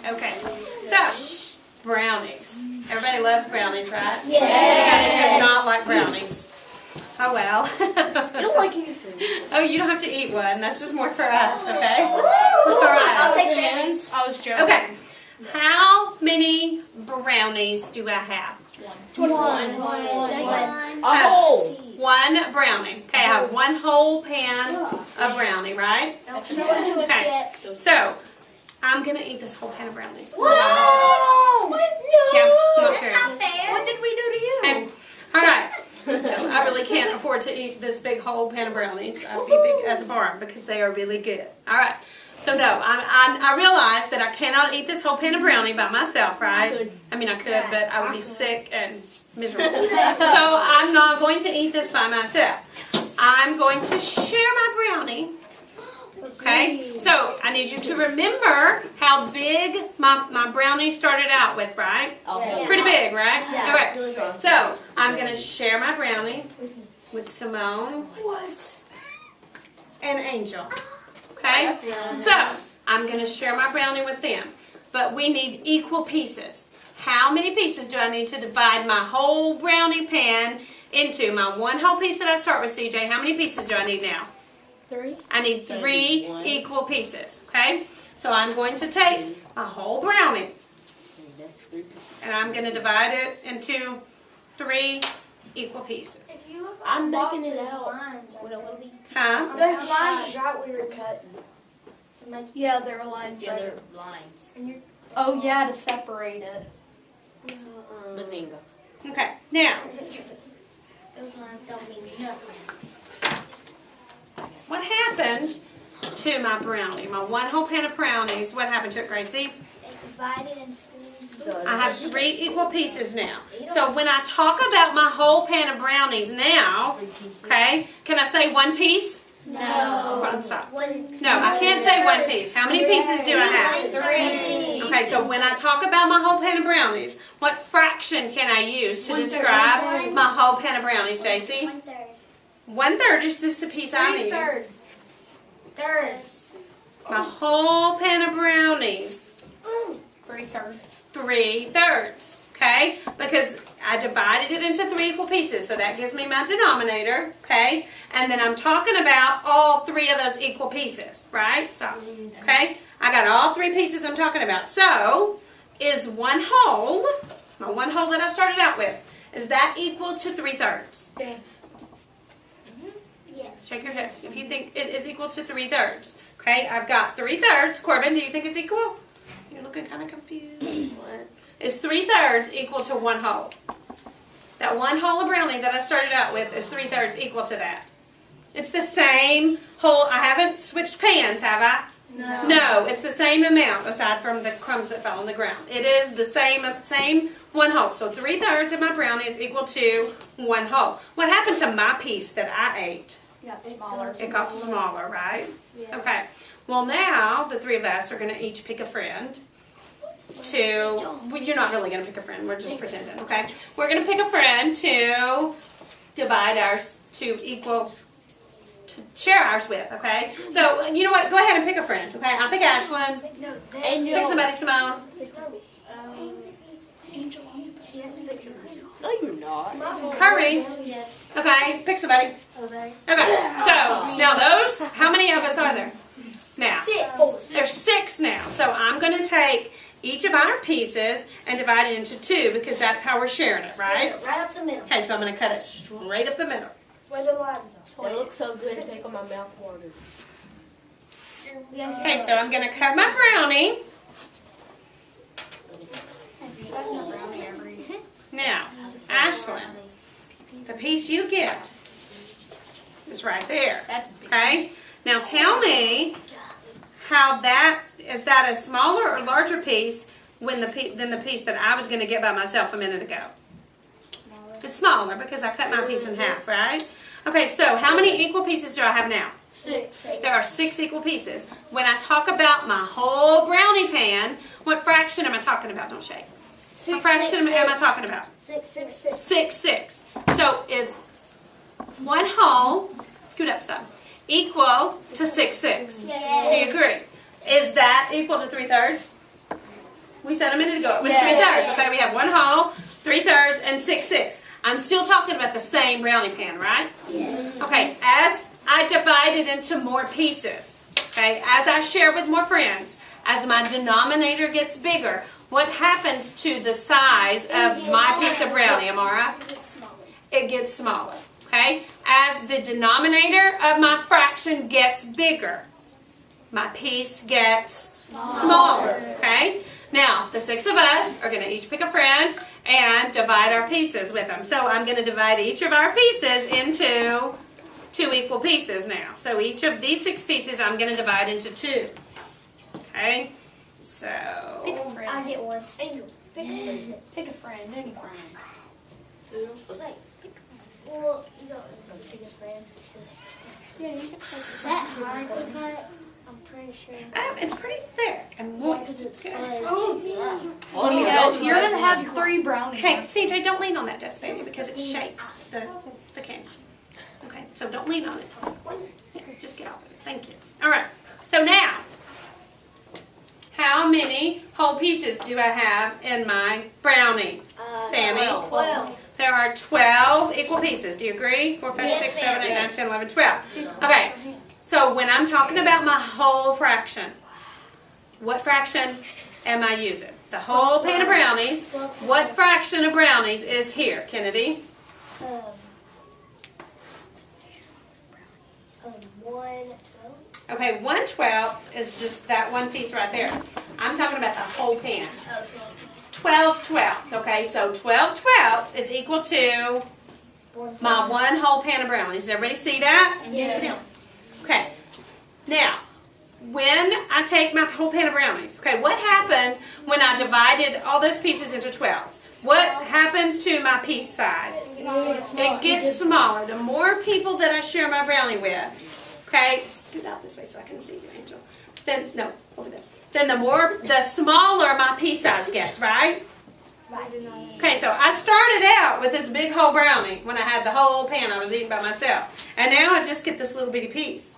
Okay, so brownies. Everybody loves brownies, right? Yes. Anybody does not like brownies? Oh well. I don't like anything. Oh, you don't have to eat one. That's just more for us, okay? All right. I'll take brownies. I was joking. Okay. How many brownies do I have? One. A whole. One brownie. Okay, I have one whole pan of brownie, right? Okay. So, I'm going to eat this whole pan of brownies. Whoa! Yeah, I'm not sure. What did we do to you? Okay. All right. No, I really can't afford to eat this big whole pan of brownies. I'd be big as a barn because they are really good. All right. So no, I realized that I cannot eat this whole pan of brownie by myself, right? I mean, I could, but I would be sick and miserable. So I'm not going to eat this by myself. I'm going to share my brownie. Okay? So I need you to remember how big my brownie started out with, right? It's pretty big, right? Okay. So I'm going to share my brownie with Simone and Angel. Okay? So I'm going to share my brownie with them. But we need equal pieces. How many pieces do I need to divide my whole brownie pan into? My one whole piece that I start with, CJ, how many pieces do I need now? 3. I need 3 equal pieces. Okay? So I'm going to take my whole brownie and I'm going to divide it into 3 equal pieces. I'm making it out with a little bit. Huh? Those lines right where you're cutting. Yeah, there are lines. The other lines. Oh yeah, to separate it. Bazinga. Okay. Now, Those lines don't mean nothing. what happened to my brownie? My one whole pan of brownies, what happened to it, Gracie? It divided into I have 3 equal pieces now. So when I talk about my whole pan of brownies now, okay, can I say 1 piece? No. Hold on, stop. No, I can't say 1 piece. How many pieces do I have? 3. Okay, so when I talk about my whole pan of brownies, what fraction can I use to describe my whole pan of brownies, JC? 1/3. 1/3 is just a piece I need. 3/3. My whole pan of brownies. 3/3. 3/3. Okay? Because I divided it into 3 equal pieces. So that gives me my denominator. Okay? And then I'm talking about all 3 of those equal pieces. Right? Stop. Okay? I got all 3 pieces I'm talking about. So, is one whole, my one whole that I started out with, is that equal to 3/3? Yes. Yes. Shake your head if you think it is equal to 3/3. Okay? I've got 3/3. Corbin, do you think it's equal? You're looking kind of confused. What? Is 3/3 equal to 1 whole? That 1 whole of brownie that I started out with is 3/3 equal to that. It's the same whole. I haven't switched pans, have I? No. No, it's the same amount aside from the crumbs that fell on the ground. It is the same 1 whole. So 3/3 of my brownie is equal to 1 whole. What happened to my piece that I ate? Yeah, smaller. It got smaller, right? Yes. Okay. Well, now the 3 of us are going to each pick a friend to, well, you're not really going to pick a friend. We're just pretending, okay? We're going to pick a friend to divide ours to share ours with, okay? So, you know what? Go ahead and pick a friend, okay? I'll pick Ashlyn. Pick somebody, Simone. Angel. She has to pick somebody. No, you're not. Hurry. Yes. Okay, pick somebody. Okay. Okay, so, now those, how many of us are there? Now. 6. There's 6 now. So I'm going to take each of our pieces and divide it into 2 because that's how we're sharing it, right? Right up the middle. Okay, so I'm going to cut it straight up the middle. Where the lines are. It looks so good to make on my mouth water. Okay, so I'm going to cut my brownie. Now, Ashlyn, the piece you get is right there. Okay? Now tell me how is that a smaller or larger piece than the piece that I was going to get by myself a minute ago? It's smaller because I cut my piece in half, right? Okay, so how many equal pieces do I have now? 6. There are 6 equal pieces. When I talk about my whole brownie pan, what fraction am I talking about? Don't shake. What fraction am I talking about? 6. 6. So is 1 whole, scoot up some, equal to 6. Yes. Do you agree? Is that equal to 3/3? We said a minute ago it was 3/3. Okay, we have 1 whole, 3/3, and 6/6. I'm still talking about the same brownie pan, right? Yes. Okay, as I divide it into more pieces, okay, as I share with more friends, as my denominator gets bigger, what happens to the size of my piece of brownie, Amara? It gets smaller, okay? As the denominator of my fraction gets bigger, my piece gets smaller, okay? Now, the 6 of us are going to each pick a friend and divide our pieces with them. So I'm going to divide each of our pieces into 2 equal pieces now. So each of these 6 pieces I'm going to divide into 2. Okay? So... I get one. Angel, pick a friend, any friend. Well, you don't have to pick a friend. It's just Yeah, you can pick is that hard to cut. I'm pretty sure. it's pretty thick and moist. It's good. Let me guess, you're gonna have 3 brownies. Okay, CJ, don't lean on that desk, baby, because it shakes the candy. Okay, so don't lean on it. Yeah, just get off of it. Thank you. All right. So now, how many whole pieces do I have in my brownie, Sammy? 12. There are 12 equal pieces. Do you agree? 4, 5, 6, 7, 8, 9, 10, 11, 12. Okay. So when I'm talking about my whole fraction, what fraction am I using? The whole pan of brownies. What fraction of brownies is here, Kennedy? 112. Okay, 1/12 is just that one piece right there. I'm talking about the whole pan. 12/12. Okay, so 12/12 is equal to my 1 whole pan of brownies. Does everybody see that? Yes. Okay. Now, when I take my whole pan of brownies, okay, what happened when I divided all those pieces into 12s? What happens to my piece size? It gets smaller. The more people that I share my brownie with, okay, scoot out this way so I can see you, Angel. Then, no, over there. Then the smaller my piece size gets, right? Okay, so I started out with this big whole brownie when I had the whole pan I was eating by myself. And now I just get this little bitty piece.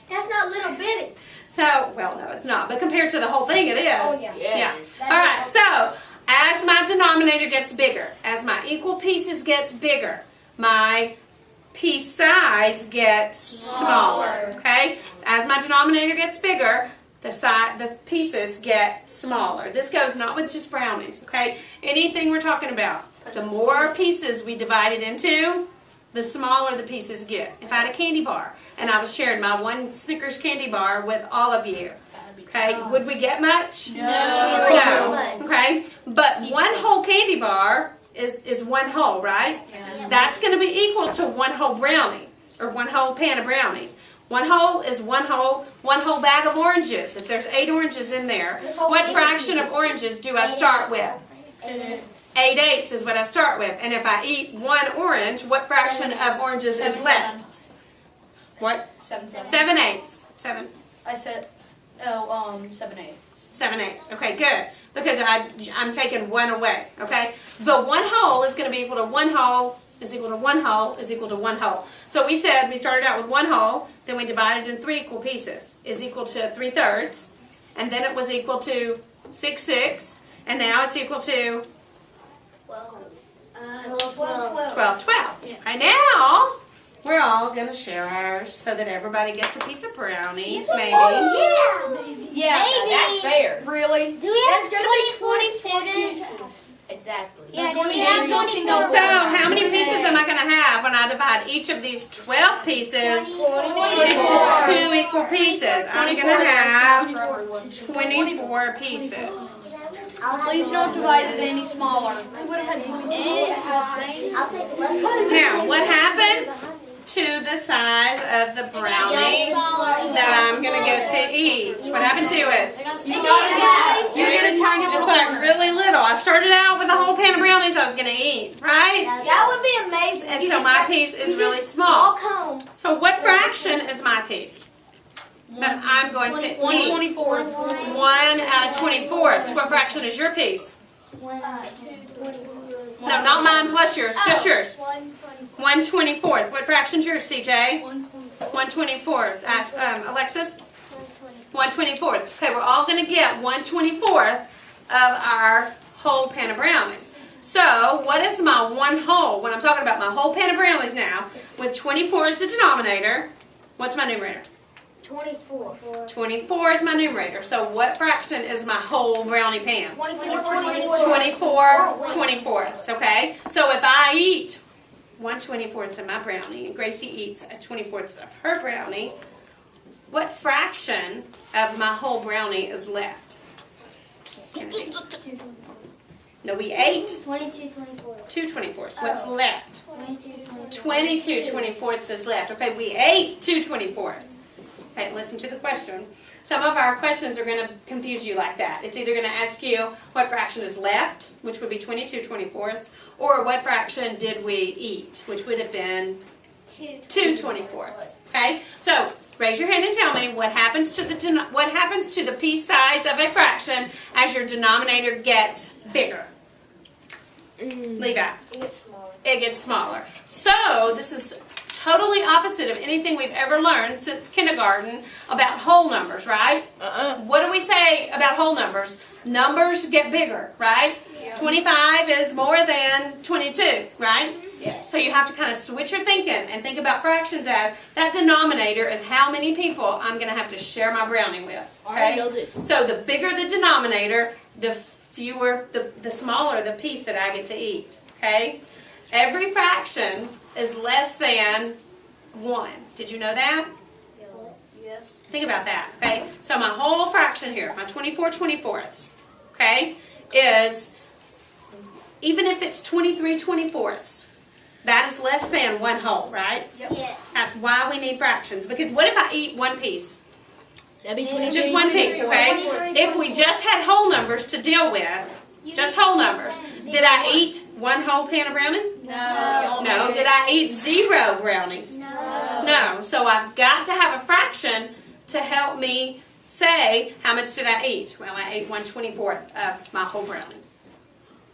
That's not little bitty. So, well, no, it's not. But compared to the whole thing, it is. Oh, yeah. Yeah. All right, so as my denominator gets bigger, as my equal pieces gets bigger, my piece size gets smaller. Okay? As my denominator gets bigger, the pieces get smaller. This goes not with just brownies, okay? Anything we're talking about, the more pieces we divide it into, the smaller the pieces get. If I had a candy bar and I was sharing my 1 Snickers candy bar with all of you, okay, would we get much? No. Okay? But 1 whole candy bar is 1 whole, right? That's going to be equal to 1 whole brownie, or 1 whole pan of brownies. 1 whole is 1 whole bag of oranges. If there's 8 oranges in there, what fraction of oranges do I start with? 8/8 is what I start with. And if I eat 1 orange, what fraction of oranges is left? What? 7/8. 7. I said, 7/8. 7/8. Okay, good. Because I'm taking 1 away. Okay? The 1 whole is going to be equal to 1 whole is equal to 1 whole is equal to 1 whole. So we said we started out with 1 whole, then we divided in 3 equal pieces. Is equal to 3/3, and then it was equal to 6/6, and now it's equal to 12/12. Right now, we're all going to share ours so that everybody gets a piece of brownie, maybe. Yeah, That's fair. really? Do we have 24 students? Exactly. Yeah, do we have 24? So, how many pieces am I going to have when I divide each of these 12 pieces into 2 equal pieces? I'm going to have 24 pieces. Please don't divide it any smaller. We would have had 24. I'll take 11. Now, what happened to the size of the brownie that I'm going to get to eat? What happened to it? You're gonna turn it It's like really little. I started out with a whole pan of brownies I was going to eat, right? That would be amazing. And so my piece is really small. Walk home. So what fraction is my piece that I'm going to eat? 1/24. 1 out of 24. What fraction is your piece? 1/24. No, not mine plus yours, just yours. 1/24. 1/24. What fraction's yours, CJ? 1/24. 1/24. Alexis? 1/24. Okay, we're all going to get 1/24 of our whole pan of brownies. So, what is my one whole? When I'm talking about my whole pan of brownies now, with 24 as the denominator, what's my numerator? 24. 24 is my numerator. So, what fraction is my whole brownie pan? 24. 24/24. Okay? So, if I eat 1/24 of my brownie and Gracie eats a 24th of her brownie, what fraction of my whole brownie is left? No, we ate 22, 24. 2/24. What's left? 22, 22/24 is left. Okay, we ate 2/24. Okay, listen to the question. Some of our questions are going to confuse you like that. It's either going to ask you what fraction is left, which would be 22/24, or what fraction did we eat, which would have been 2/24. Okay, so raise your hand and tell me what happens to the piece size of a fraction as your denominator gets bigger. Leave out. It gets smaller. It gets smaller. So this is totally opposite of anything we've ever learned since kindergarten about whole numbers, right? What do we say about whole numbers? Numbers get bigger, right? Yeah. 25 is more than 22, right? Yes. So you have to kind of switch your thinking and think about fractions as that denominator is how many people I'm going to have to share my brownie with. I know this. So the bigger the denominator, the smaller the piece that I get to eat. Okay? Every fraction is less than 1. Did you know that? Yes. Think about that. Okay? So my whole fraction here, my 24/24, okay, is, even if it's 23/24, that is less than 1 whole, right? Yes. That's why we need fractions. Because what if I eat one piece? That'd be Just one piece, okay? If we just had whole numbers to deal with, just whole numbers, did I eat 1 whole pan of brownie? No. No. Did I eat 0 brownies? No. So I've got to have a fraction to help me say how much did I eat. Well, I ate 1/24 of my whole brownie.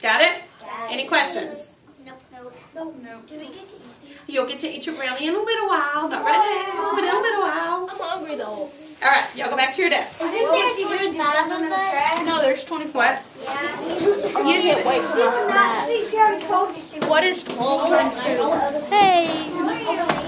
Got it? Any questions? Nope. Do we get to eat these? You'll get to eat your brownie in a little while. Not right now, but in a little while. I'm hungry though. All right, y'all go back to your desks. Isn't there 25 of us? No, there's 24. What? Yeah. You can't wait for See, she already told you she What is 12 times 2? Hey.